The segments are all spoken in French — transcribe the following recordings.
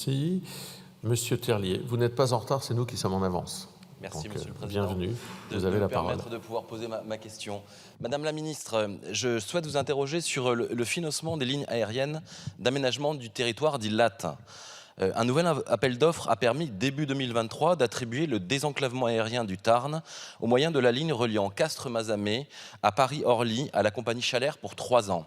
Merci. Monsieur Terlier, vous n'êtes pas en retard, c'est nous qui sommes en avance. Merci, Donc, Monsieur le Président. Bienvenue, vous avez la parole. De pouvoir poser ma question. Madame la Ministre, je souhaite vous interroger sur le financement des lignes aériennes d'aménagement du territoire dit LAT. Un nouvel appel d'offres a permis, début 2023, d'attribuer le désenclavement aérien du Tarn au moyen de la ligne reliant Castres-Mazamet à Paris-Orly à la compagnie Chalair pour 3 ans.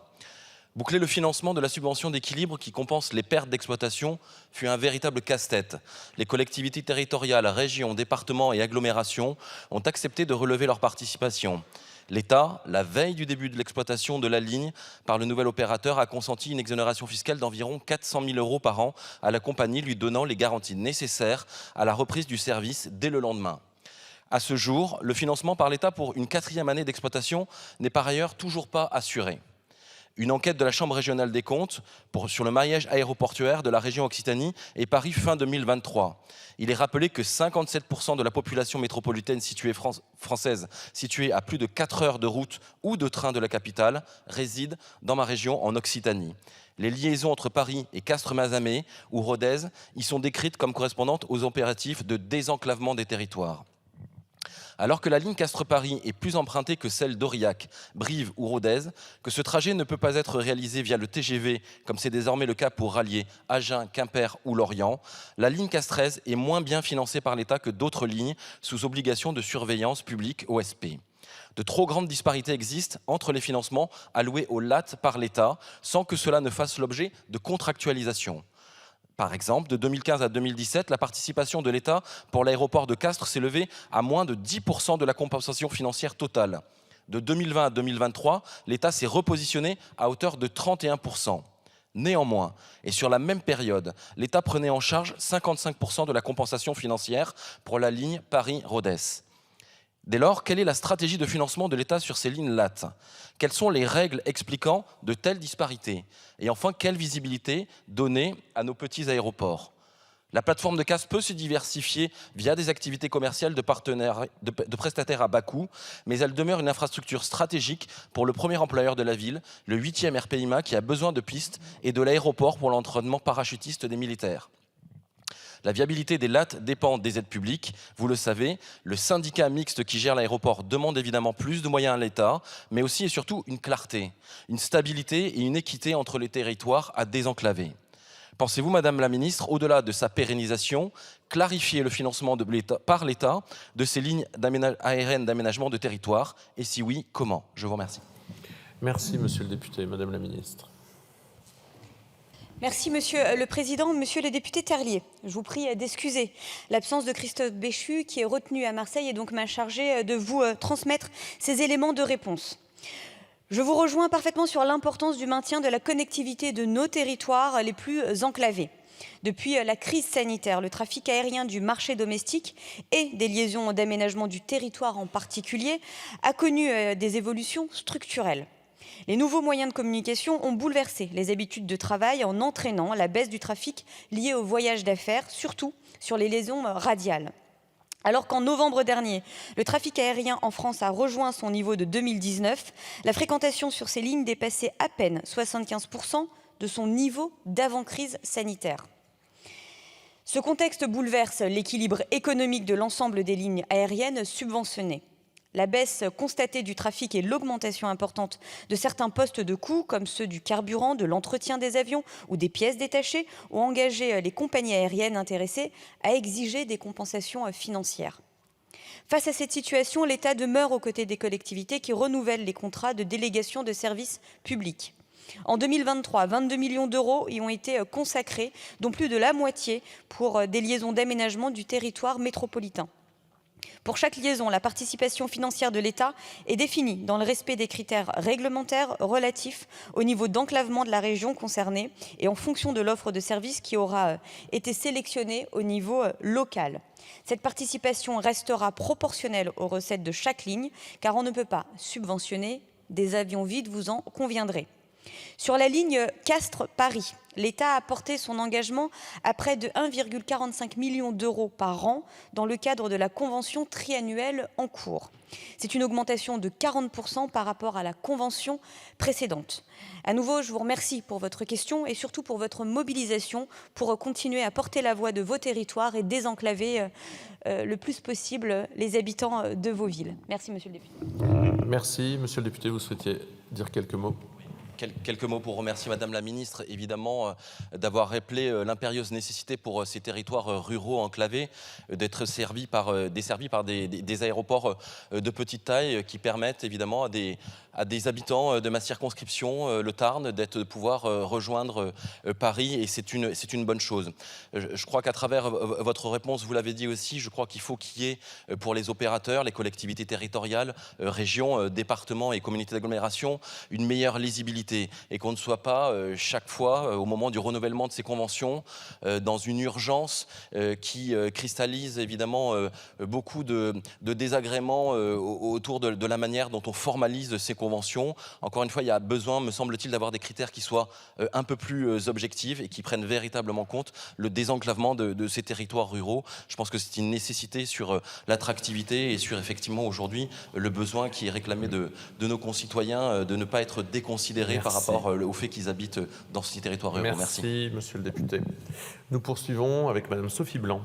Boucler le financement de la subvention d'équilibre qui compense les pertes d'exploitation fut un véritable casse-tête. Les collectivités territoriales, régions, départements et agglomérations ont accepté de relever leur participation. L'État, la veille du début de l'exploitation de la ligne par le nouvel opérateur, a consenti une exonération fiscale d'environ 400 000 € par an à la compagnie, lui donnant les garanties nécessaires à la reprise du service dès le lendemain. À ce jour, le financement par l'État pour une 4e année d'exploitation n'est par ailleurs toujours pas assuré. Une enquête de la Chambre régionale des comptes sur le maillage aéroportuaire de la région Occitanie est parue fin 2023. Il est rappelé que 57% de la population métropolitaine française située à plus de 4 heures de route ou de train de la capitale réside dans ma région en Occitanie. Les liaisons entre Paris et Castres-Mazamet ou Rodez y sont décrites comme correspondantes aux impératifs de désenclavement des territoires. Alors que la ligne Castres-Paris est plus empruntée que celle d'Aurillac, Brive ou Rodez, que ce trajet ne peut pas être réalisé via le TGV, comme c'est désormais le cas pour rallier Agen, Quimper ou Lorient, la ligne Castres est moins bien financée par l'État que d'autres lignes sous obligation de surveillance publique OSP. De trop grandes disparités existent entre les financements alloués au LAT par l'État, sans que cela ne fasse l'objet de contractualisation. Par exemple, de 2015 à 2017, la participation de l'État pour l'aéroport de Castres s'est levée à moins de 10% de la compensation financière totale. De 2020 à 2023, l'État s'est repositionné à hauteur de 31%. Néanmoins, et sur la même période, l'État prenait en charge 55% de la compensation financière pour la ligne Paris-Rodez. Dès lors, quelle est la stratégie de financement de l'État sur ces lignes LAT? Quelles sont les règles expliquant de telles disparités? Et enfin, quelle visibilité donner à nos petits aéroports? La plateforme de Castres peut se diversifier via des activités commerciales de prestataires à bas coût, mais elle demeure une infrastructure stratégique pour le premier employeur de la ville, le 8e RPIMA, qui a besoin de pistes, et de l'aéroport pour l'entraînement parachutiste des militaires. La viabilité des LAT dépend des aides publiques. Vous le savez, le syndicat mixte qui gère l'aéroport demande évidemment plus de moyens à l'État, mais aussi et surtout une clarté, une stabilité et une équité entre les territoires à désenclaver. Pensez-vous, Madame la Ministre, au-delà de sa pérennisation, clarifier le financement par l'État de ces lignes aériennes d'aménagement de territoire? Et si oui, comment? Je vous remercie. Merci, Monsieur le député. Madame la Ministre. Merci, Monsieur le Président. Monsieur le député Terlier, je vous prie d'excuser l'absence de Christophe Béchu, qui est retenu à Marseille, et donc m'a chargé de vous transmettre ces éléments de réponse. Je vous rejoins parfaitement sur l'importance du maintien de la connectivité de nos territoires les plus enclavés. Depuis la crise sanitaire, le trafic aérien du marché domestique et des liaisons d'aménagement du territoire en particulier a connu des évolutions structurelles. Les nouveaux moyens de communication ont bouleversé les habitudes de travail en entraînant la baisse du trafic lié au voyage d'affaires, surtout sur les liaisons radiales. Alors qu'en novembre dernier, le trafic aérien en France a rejoint son niveau de 2019, la fréquentation sur ces lignes dépassait à peine 75% de son niveau d'avant-crise sanitaire. Ce contexte bouleverse l'équilibre économique de l'ensemble des lignes aériennes subventionnées. La baisse constatée du trafic et l'augmentation importante de certains postes de coûts, comme ceux du carburant, de l'entretien des avions ou des pièces détachées, ont engagé les compagnies aériennes intéressées à exiger des compensations financières. Face à cette situation, l'État demeure aux côtés des collectivités qui renouvellent les contrats de délégation de services publics. En 2023, 22 millions d'euros y ont été consacrés, dont plus de la moitié pour des liaisons d'aménagement du territoire métropolitain. Pour chaque liaison, la participation financière de l'État est définie dans le respect des critères réglementaires relatifs au niveau d'enclavement de la région concernée et en fonction de l'offre de services qui aura été sélectionnée au niveau local. Cette participation restera proportionnelle aux recettes de chaque ligne, car on ne peut pas subventionner des avions vides, vous en conviendrez. Sur la ligne Castres-Paris, l'État a porté son engagement à près de 1,45 million d'euros par an dans le cadre de la convention triannuelle en cours. C'est une augmentation de 40% par rapport à la convention précédente. À nouveau, je vous remercie pour votre question et surtout pour votre mobilisation pour continuer à porter la voix de vos territoires et désenclaver le plus possible les habitants de vos villes. Merci, monsieur le député. Merci. Monsieur le député, vous souhaitiez dire quelques mots ? Quelques mots pour remercier Madame la Ministre, évidemment, d'avoir rappelé l'impérieuse nécessité pour ces territoires ruraux enclavés d'être desservis par des aéroports de petite taille qui permettent évidemment à des habitants de ma circonscription, le Tarn, de pouvoir rejoindre Paris, et c'est une bonne chose. Je crois qu'à travers votre réponse, vous l'avez dit aussi, je crois qu'il faut qu'il y ait pour les opérateurs, les collectivités territoriales, régions, départements et communautés d'agglomération, une meilleure lisibilité, et qu'on ne soit pas chaque fois, au moment du renouvellement de ces conventions, dans une urgence qui cristallise évidemment beaucoup de désagréments autour de la manière dont on formalise ces conventions. Encore une fois, il y a besoin, me semble-t-il, d'avoir des critères qui soient un peu plus objectifs et qui prennent véritablement compte le désenclavement de ces territoires ruraux. Je pense que c'est une nécessité sur l'attractivité et sur effectivement aujourd'hui le besoin qui est réclamé de nos concitoyens de ne pas être déconsidérés par rapport au fait qu'ils habitent dans ces territoires ruraux. Merci, monsieur le député. Nous poursuivons avec madame Sophie Blanc.